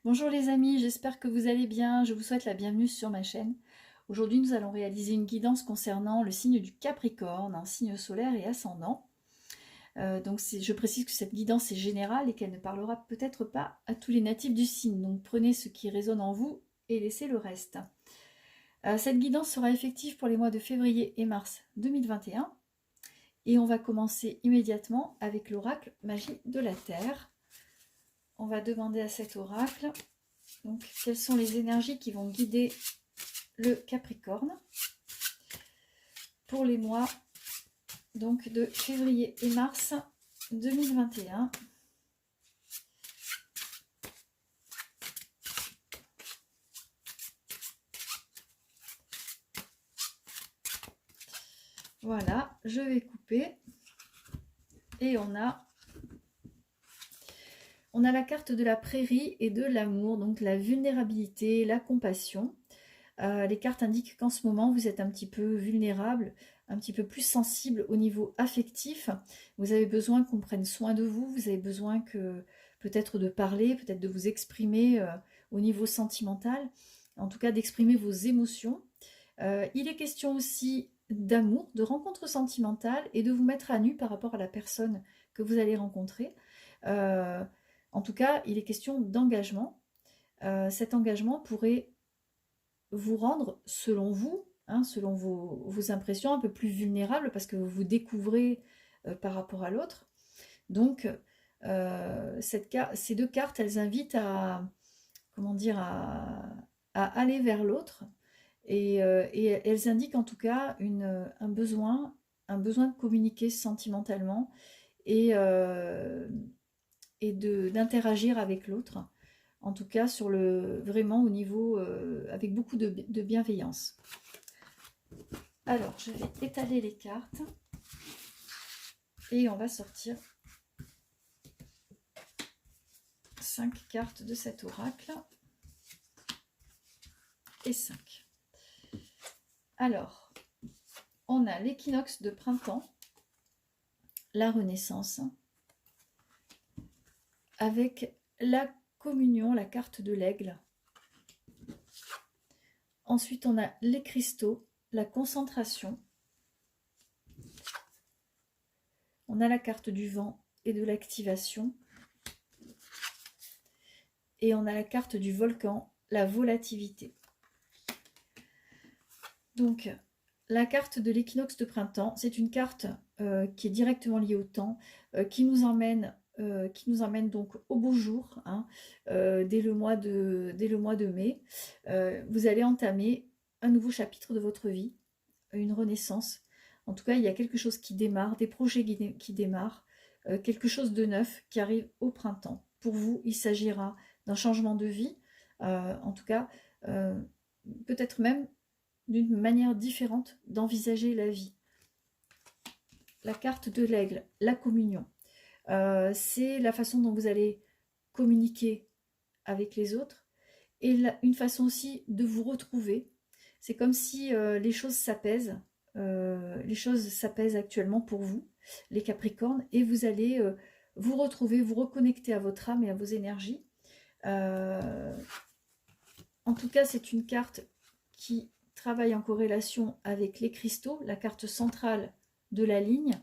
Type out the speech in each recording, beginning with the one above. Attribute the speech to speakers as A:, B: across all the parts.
A: Bonjour les amis, j'espère que vous allez bien. Je vous souhaite la bienvenue sur ma chaîne. Aujourd'hui, nous allons réaliser une guidance concernant le signe du Capricorne, un signe solaire et ascendant. Je précise que cette guidance est générale et qu'elle ne parlera peut-être pas à tous les natifs du signe. Donc prenez ce qui résonne en vous et laissez le reste. Cette guidance sera effective pour les mois de février et mars 2021. Et on va commencer immédiatement avec l'oracle Magie de la Terre. On va demander à cet oracle donc, quelles sont les énergies qui vont guider le Capricorne pour les mois donc, de février et mars 2021. Voilà, je vais couper. Et on a la carte de la prairie et de l'amour, donc la vulnérabilité, la compassion. Les cartes indiquent qu'en ce moment, vous êtes un petit peu vulnérable, un petit peu plus sensible au niveau affectif. Vous avez besoin qu'on prenne soin de vous, vous avez besoin que peut-être de parler, peut-être de vous exprimer au niveau sentimental, en tout cas d'exprimer vos émotions. Il est question aussi d'amour, de rencontres sentimentales et de vous mettre à nu par rapport à la personne que vous allez rencontrer. En tout cas, il est question d'engagement. Cet engagement pourrait vous rendre, selon vous, selon vos impressions, un peu plus vulnérable parce que vous vous découvrez par rapport à l'autre. Donc, ces deux cartes, elles invitent à, comment dire, à aller vers l'autre et elles indiquent en tout cas un besoin de communiquer sentimentalement et d'interagir avec l'autre. En tout cas, vraiment au niveau, avec beaucoup de bienveillance. Alors, je vais étaler les cartes et on va sortir 5 cartes de cet oracle et 5. Alors, on a l'équinoxe de printemps, la renaissance, avec la communion, la carte de l'aigle. Ensuite, on a les cristaux, la concentration. On a la carte du vent et de l'activation. Et on a la carte du volcan, la volatilité. Donc, la carte de l'équinoxe de printemps, c'est une carte qui est directement liée au temps, qui nous emmène donc au beau jour, dès le mois de mai. Vous allez entamer un nouveau chapitre de votre vie, une renaissance. En tout cas, il y a quelque chose qui démarre, des projets qui démarrent, quelque chose de neuf qui arrive au printemps. Pour vous, il s'agira d'un changement de vie, en tout cas, peut-être même d'une manière différente d'envisager la vie. La carte de l'aigle, la communion. C'est la façon dont vous allez communiquer avec les autres et une façon aussi de vous retrouver. C'est comme si les choses s'apaisent. Les choses s'apaisent actuellement pour vous, les Capricornes, et vous allez vous retrouver, vous reconnecter à votre âme et à vos énergies. En tout cas, c'est une carte qui travaille en corrélation avec les cristaux, la carte centrale de la ligne.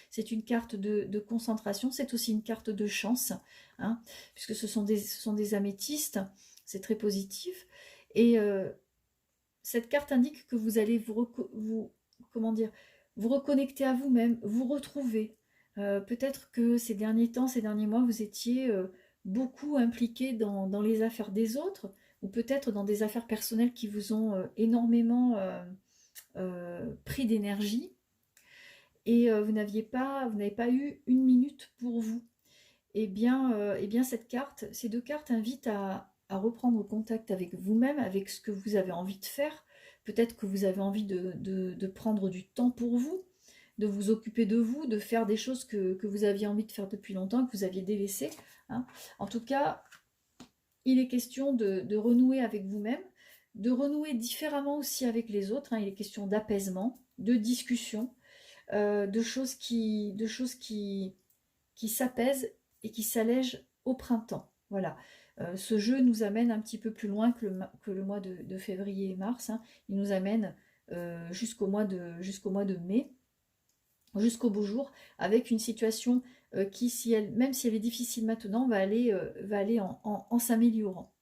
A: C'est une carte de concentration, c'est aussi une carte de chance, puisque ce sont des améthystes, c'est très positif. Et cette carte indique que vous allez vous reconnecter à vous-même, vous retrouver. Peut-être que ces derniers temps, ces derniers mois, vous étiez beaucoup impliqué dans les affaires des autres, ou peut-être dans des affaires personnelles qui vous ont énormément pris d'énergie, et vous n'avez pas eu une minute pour vous. Eh bien, ces deux cartes invitent à reprendre contact avec vous-même, avec ce que vous avez envie de faire. Peut-être que vous avez envie de prendre du temps pour vous, de vous occuper de vous, de faire des choses que vous aviez envie de faire depuis longtemps, que vous aviez délaissées. En tout cas, il est question de renouer avec vous-même, de renouer différemment aussi avec les autres. Il est question d'apaisement, de discussion, de choses qui s'apaisent et qui s'allègent au printemps. Voilà. Ce jeu nous amène un petit peu plus loin que le mois de février et mars, hein. Il nous amène jusqu'au mois de mai, jusqu'au beau jour, avec une situation qui, même si elle est difficile maintenant, va aller en s'améliorant.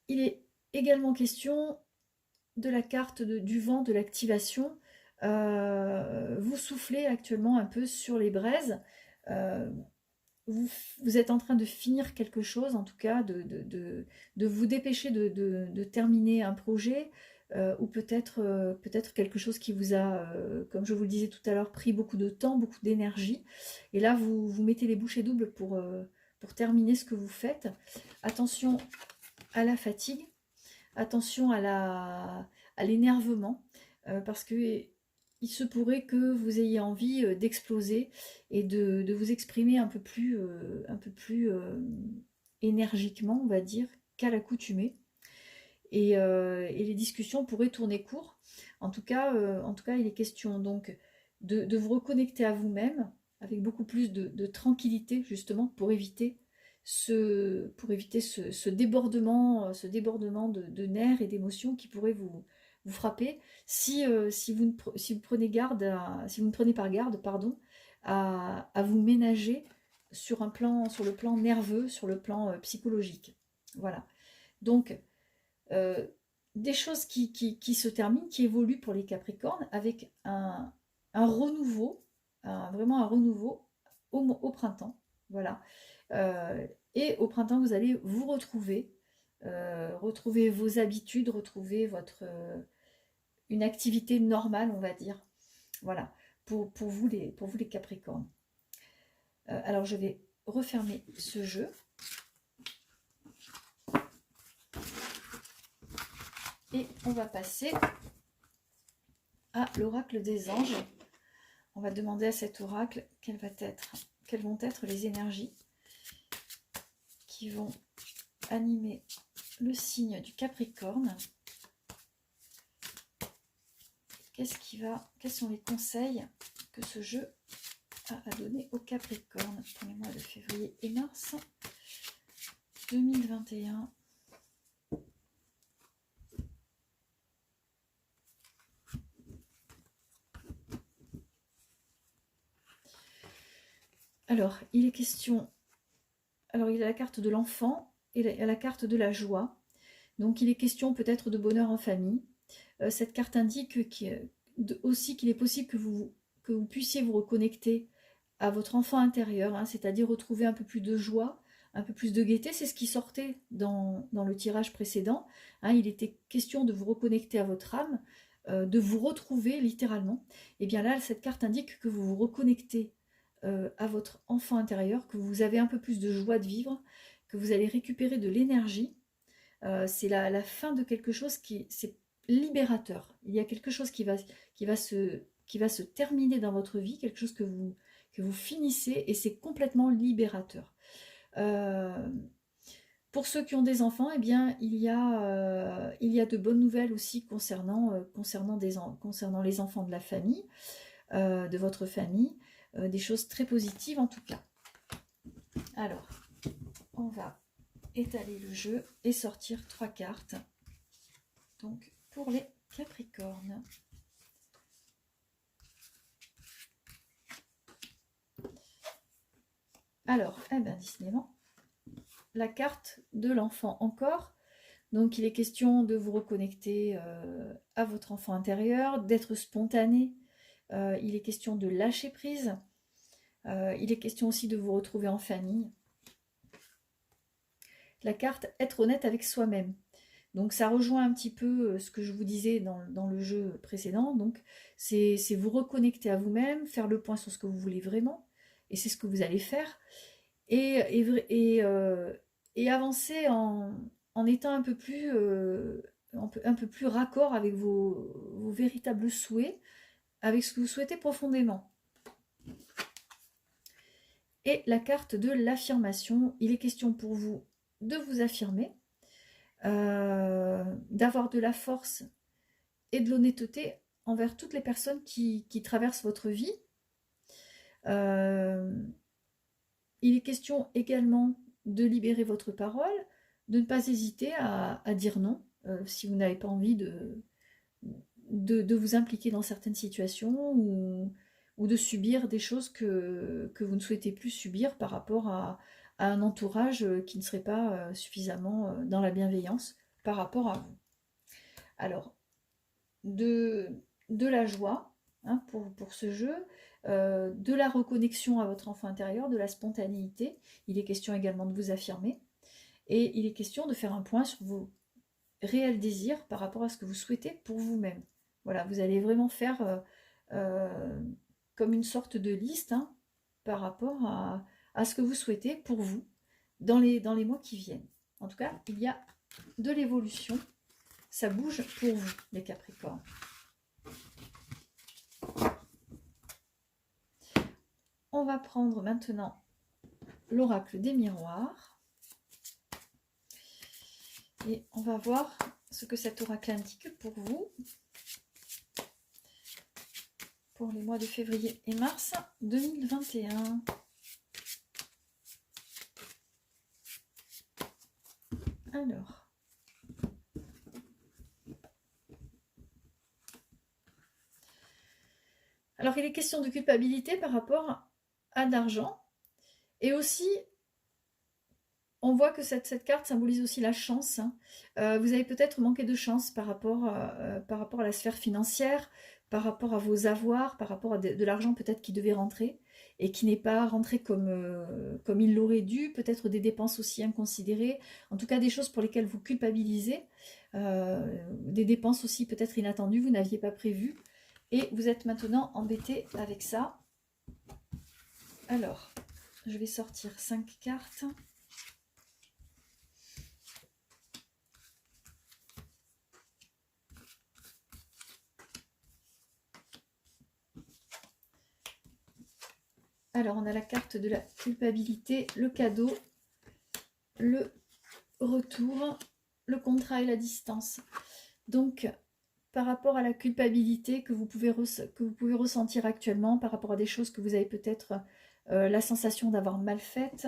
A: Il est également question de la carte du vent, de l'activation. Vous soufflez actuellement un peu sur les braises. Euh, vous êtes en train de finir quelque chose, en tout cas, de vous dépêcher de terminer un projet, ou peut-être quelque chose qui vous a, comme je vous le disais tout à l'heure, pris beaucoup de temps, beaucoup d'énergie. Et là, vous mettez les bouchées doubles pour terminer ce que vous faites. Attention à la fatigue, attention à l'énervement, parce que il se pourrait que vous ayez envie d'exploser et de vous exprimer un peu plus énergiquement, on va dire, qu'à l'accoutumée. Et les discussions pourraient tourner court. En tout cas, il est question donc de vous reconnecter à vous-même avec beaucoup plus de tranquillité, justement, pour éviter ce débordement, de nerfs et d'émotions qui pourrait vous frapper si vous ne prenez pas garde, pardon, à vous ménager sur le plan nerveux, sur le plan psychologique. Voilà. Donc, euh, des choses qui se terminent, qui évoluent pour les Capricornes avec un renouveau, vraiment un renouveau au printemps. Voilà. Et au printemps, vous allez vous retrouver, retrouver vos habitudes, retrouver une activité normale, on va dire. Voilà, pour vous les Capricornes. Alors, je vais refermer ce jeu. Et on va passer à l'oracle des anges. On va demander à cet oracle quelles vont être les énergies qui vont animer le signe du Capricorne. Quels sont les conseils que ce jeu a à donner au Capricorne pour les mois de février et mars 2021. Alors, il est question... Alors, il y a la carte de l'enfant et la carte de la joie. Donc, il est question peut-être de bonheur en famille. Cette carte indique aussi qu'il est possible que vous puissiez vous reconnecter à votre enfant intérieur, hein, c'est-à-dire retrouver un peu plus de joie, un peu plus de gaieté. C'est ce qui sortait dans le tirage précédent, hein. Il était question de vous reconnecter à votre âme, de vous retrouver littéralement. Et bien là, cette carte indique que vous vous reconnectez à votre enfant intérieur, que vous avez un peu plus de joie de vivre, que vous allez récupérer de l'énergie. C'est la fin de quelque chose c'est libérateur. Il y a quelque chose qui va se terminer dans votre vie, quelque chose que vous finissez, et c'est complètement libérateur. Pour ceux qui ont des enfants, eh bien, il y a de bonnes nouvelles aussi concernant les enfants de la famille, de votre famille, des choses très positives en tout cas. Alors, on va étaler le jeu et sortir 3 cartes. Donc, pour les Capricornes. Alors, décidément, la carte de l'enfant encore. Donc, il est question de vous reconnecter à votre enfant intérieur, d'être spontané. Il est question de lâcher prise. Il est question aussi de vous retrouver en famille. La carte être honnête avec soi-même. Donc ça rejoint un petit peu ce que je vous disais dans le jeu précédent. Donc c'est vous reconnecter à vous-même, faire le point sur ce que vous voulez vraiment, et c'est ce que vous allez faire, et avancer en étant un peu plus raccord avec vos véritables souhaits, avec ce que vous souhaitez profondément. Et la carte de l'affirmation, il est question pour vous de vous affirmer, d'avoir de la force et de l'honnêteté envers toutes les personnes qui traversent votre vie. Il est question également de libérer votre parole, de ne pas hésiter à dire non, si vous n'avez pas envie de vous impliquer dans certaines situations ou de subir des choses que vous ne souhaitez plus subir par rapport à un entourage qui ne serait pas suffisamment dans la bienveillance par rapport à vous. Alors, de la joie hein, pour ce jeu, de la reconnexion à votre enfant intérieur, de la spontanéité. Il est question également de vous affirmer. Et il est question de faire un point sur vos réels désirs par rapport à ce que vous souhaitez pour vous-même. Voilà, vous allez vraiment faire comme une sorte de liste hein, par rapport à ce que vous souhaitez pour vous dans les mois qui viennent. En tout cas, il y a de l'évolution. Ça bouge pour vous, les Capricornes. On va prendre maintenant l'oracle des miroirs. Et on va voir ce que cet oracle indique pour vous. Pour les mois de février et mars 2021. Alors, il est question de culpabilité par rapport à l'argent. Et aussi, on voit que cette carte symbolise aussi la chance. Vous avez peut-être manqué de chance par rapport à la sphère financière, par rapport à vos avoirs, par rapport à de l'argent peut-être qui devait rentrer et qui n'est pas rentré comme il l'aurait dû, peut-être des dépenses aussi inconsidérées, en tout cas des choses pour lesquelles vous culpabilisez, des dépenses aussi peut-être inattendues, vous n'aviez pas prévu, et vous êtes maintenant embêté avec ça. Alors, je vais sortir 5 cartes. Alors, on a la carte de la culpabilité, le cadeau, le retour, le contrat et la distance. Donc, par rapport à la culpabilité que vous pouvez ressentir actuellement, par rapport à des choses que vous avez peut-être la sensation d'avoir mal faites,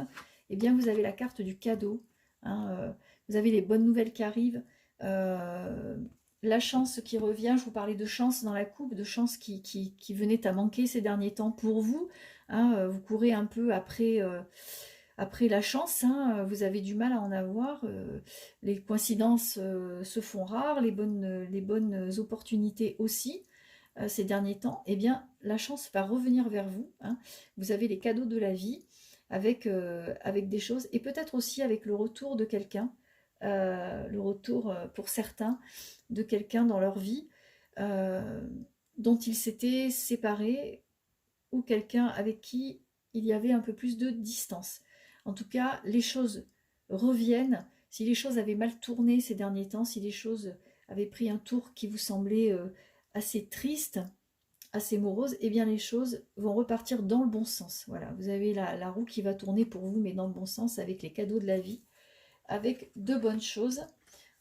A: eh bien, vous avez la carte du cadeau. Hein, vous avez les bonnes nouvelles qui arrivent, la chance qui revient. Je vous parlais de chance dans la coupe, de chance qui venait à manquer ces derniers temps pour vous. Hein, vous courez un peu après la chance, hein, vous avez du mal à en avoir, les coïncidences se font rares, les bonnes opportunités aussi, ces derniers temps. Eh bien, la chance va revenir vers vous. Hein. Vous avez les cadeaux de la vie avec des choses, et peut-être aussi avec le retour de quelqu'un, le retour pour certains de quelqu'un dans leur vie dont ils s'étaient séparés, ou quelqu'un avec qui il y avait un peu plus de distance. En tout cas, les choses reviennent. Si les choses avaient mal tourné ces derniers temps, si les choses avaient pris un tour qui vous semblait assez triste, assez morose, eh bien les choses vont repartir dans le bon sens. Voilà, vous avez la roue qui va tourner pour vous, mais dans le bon sens, avec les cadeaux de la vie, avec de bonnes choses.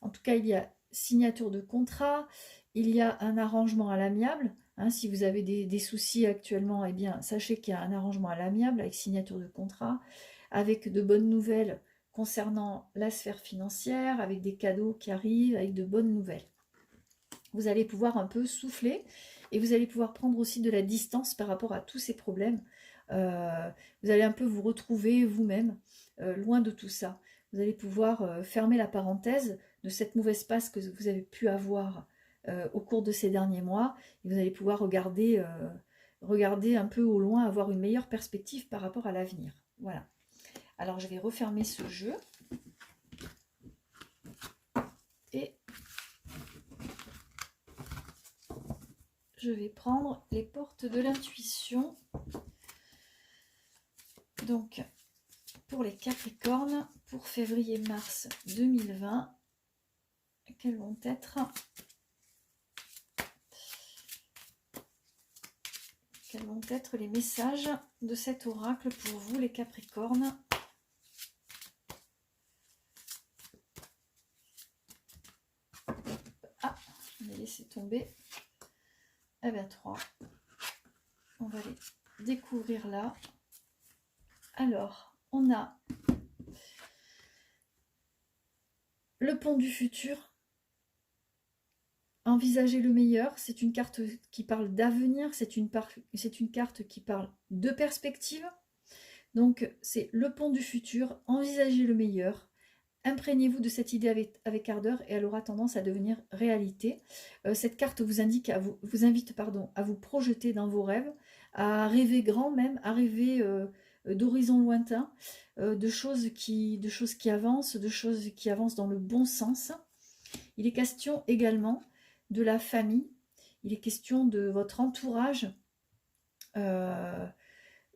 A: En tout cas, il y a signature de contrat, il y a un arrangement à l'amiable. Hein, si vous avez des soucis actuellement, eh bien, sachez qu'il y a un arrangement à l'amiable avec signature de contrat, avec de bonnes nouvelles concernant la sphère financière, avec des cadeaux qui arrivent, avec de bonnes nouvelles. Vous allez pouvoir un peu souffler et vous allez pouvoir prendre aussi de la distance par rapport à tous ces problèmes. Vous allez un peu vous retrouver vous-même, loin de tout ça. Vous allez pouvoir fermer la parenthèse de cette mauvaise passe que vous avez pu avoir au cours de ces derniers mois. Et vous allez pouvoir regarder un peu au loin, avoir une meilleure perspective par rapport à l'avenir. Voilà. Alors, je vais refermer ce jeu. Et je vais prendre les portes de l'intuition. Donc, pour les Capricornes, pour février-mars 2020, quels vont être les messages de cet oracle pour vous, les Capricornes? Ah, je vais laisser tomber. Eh bien, 3. On va les découvrir là. Alors, on a Le pont du futur, envisager le meilleur, c'est une carte qui parle d'avenir, c'est une carte qui parle de perspective. Donc c'est le pont du futur, envisagez le meilleur, imprégnez-vous de cette idée avec ardeur et elle aura tendance à devenir réalité. Cette carte vous indique, vous invite à vous projeter dans vos rêves, à rêver grand même, à rêver d'horizons lointains, de choses qui avancent, de choses qui avancent dans le bon sens. Il est question également de la famille, il est question de votre entourage.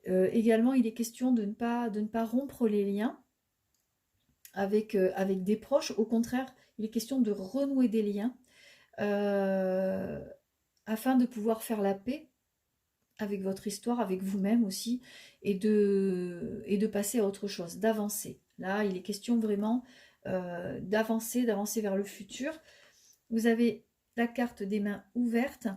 A: Également, il est question de ne pas rompre les liens avec des proches. Au contraire, il est question de renouer des liens afin de pouvoir faire la paix avec votre histoire, avec vous-même aussi, et de passer à autre chose, d'avancer. Là, il est question vraiment d'avancer vers le futur. Vous avez la carte des mains ouvertes.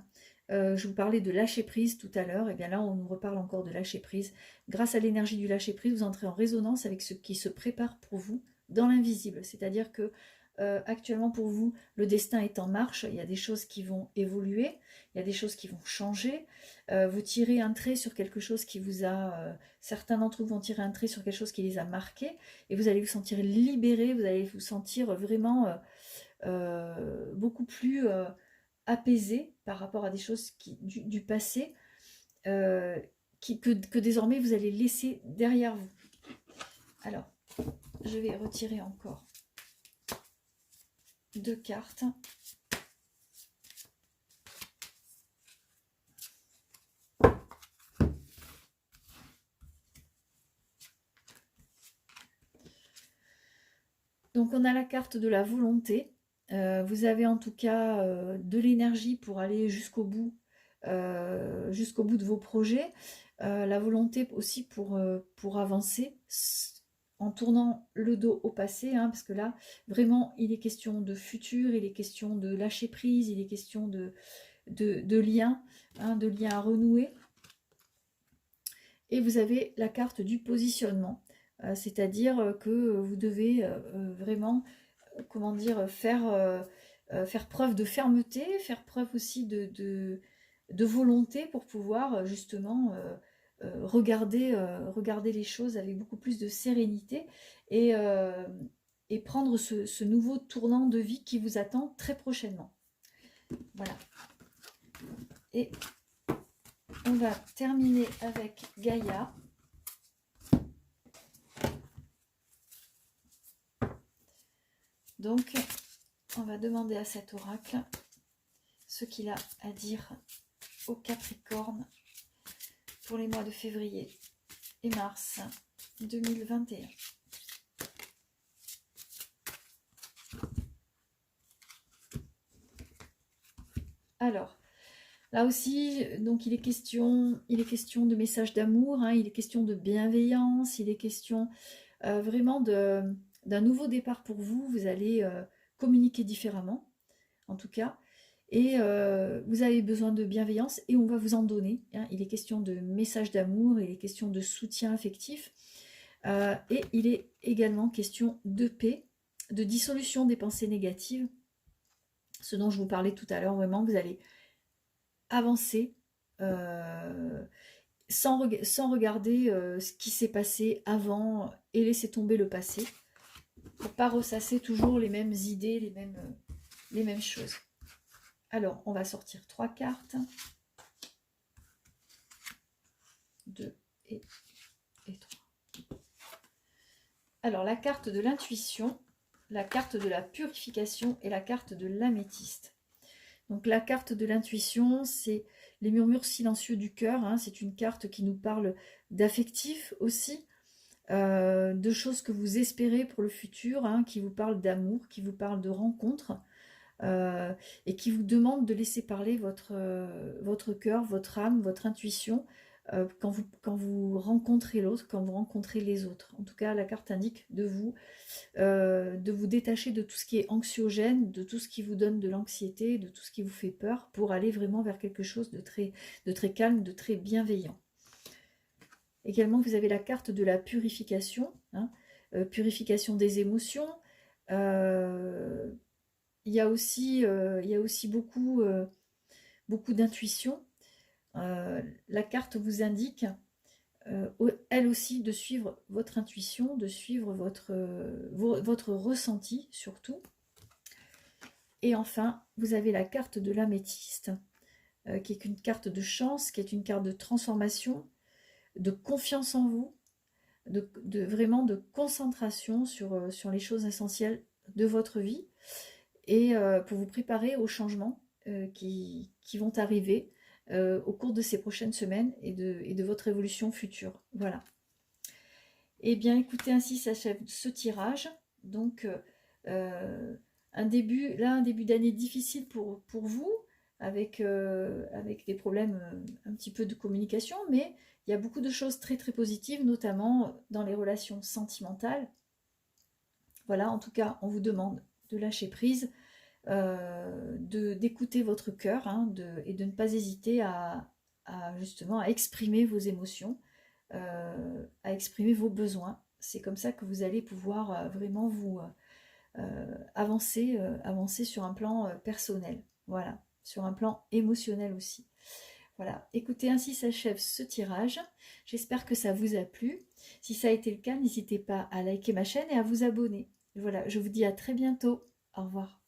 A: Je vous parlais de lâcher prise tout à l'heure. Et bien là, on nous reparle encore de lâcher prise. Grâce à l'énergie du lâcher prise, vous entrez en résonance avec ce qui se prépare pour vous dans l'invisible. C'est-à-dire que actuellement pour vous, le destin est en marche. Il y a des choses qui vont évoluer. Il y a des choses qui vont changer. Vous tirez un trait sur quelque chose qui vous a... certains d'entre vous vont tirer un trait sur quelque chose qui les a marqués. Et vous allez vous sentir libéré. Vous allez vous sentir vraiment... beaucoup plus apaisé par rapport à des choses du passé que désormais vous allez laisser derrière vous. Alors, je vais retirer encore 2 cartes. Donc on a la carte de la volonté. Vous avez en tout cas de l'énergie pour aller jusqu'au bout de vos projets. La volonté aussi pour avancer en tournant le dos au passé, hein, parce que là, vraiment, il est question de futur, il est question de lâcher prise, il est question de liens, hein, de liens à renouer. Et vous avez la carte du positionnement, c'est-à-dire que vous devez vraiment, comment dire, faire preuve de fermeté, faire preuve aussi de volonté pour pouvoir justement regarder les choses avec beaucoup plus de sérénité et, prendre ce nouveau tournant de vie qui vous attend très prochainement. Voilà. Et on va terminer avec Gaïa. Donc, on va demander à cet oracle ce qu'il a à dire au Capricorne pour les mois de février et mars 2021. Alors, là aussi, donc il est question de messages d'amour, hein, il est question de bienveillance, il est question vraiment d'un nouveau départ pour vous. Vous allez communiquer différemment, en tout cas. Et vous avez besoin de bienveillance et on va vous en donner. Hein. Il est question de messages d'amour, il est question de soutien affectif. Et il est également question de paix, de dissolution des pensées négatives. Ce dont je vous parlais tout à l'heure, vraiment, vous allez avancer sans regarder ce qui s'est passé avant et laisser tomber le passé pour ne pas ressasser toujours les mêmes idées, les mêmes choses. Alors, on va sortir 3 cartes. 2 et 3. Alors, la carte de l'intuition, la carte de la purification et la carte de l'améthyste. Donc, la carte de l'intuition, c'est les murmures silencieux du cœur. Hein, c'est une carte qui nous parle d'affectif aussi, de choses que vous espérez pour le futur, hein, qui vous parle d'amour, qui vous parle de rencontres. Et qui vous demande de laisser parler votre cœur, votre âme, votre intuition quand vous rencontrez l'autre, quand vous rencontrez les autres. En tout cas, la carte indique de vous détacher de tout ce qui est anxiogène, de tout ce qui vous donne de l'anxiété, de tout ce qui vous fait peur, pour aller vraiment vers quelque chose de très calme, de très bienveillant. Également, vous avez la carte de la purification, hein, purification des émotions, Il y a aussi beaucoup d'intuition. La carte vous indique, elle aussi, de suivre votre intuition, de suivre votre ressenti surtout. Et enfin, vous avez la carte de l'améthyste, qui est une carte de chance, qui est une carte de transformation, de confiance en vous, vraiment de concentration sur les choses essentielles de votre vie, et pour vous préparer aux changements qui vont arriver au cours de ces prochaines semaines et de votre évolution future. Voilà. Eh bien, écoutez, ainsi s'achève ce tirage. Donc, un début d'année difficile pour vous, avec des problèmes un petit peu de communication, mais il y a beaucoup de choses très très positives, notamment dans les relations sentimentales. Voilà, en tout cas, on vous demande de lâcher prise, d'écouter votre cœur, hein, et de ne pas hésiter justement à exprimer vos émotions, à exprimer vos besoins. C'est comme ça que vous allez pouvoir vraiment vous avancer sur un plan personnel, voilà, sur un plan émotionnel aussi. Voilà, écoutez, ainsi s'achève ce tirage. J'espère que ça vous a plu. Si ça a été le cas, n'hésitez pas à liker ma chaîne et à vous abonner. Voilà, je vous dis à très bientôt. Au revoir.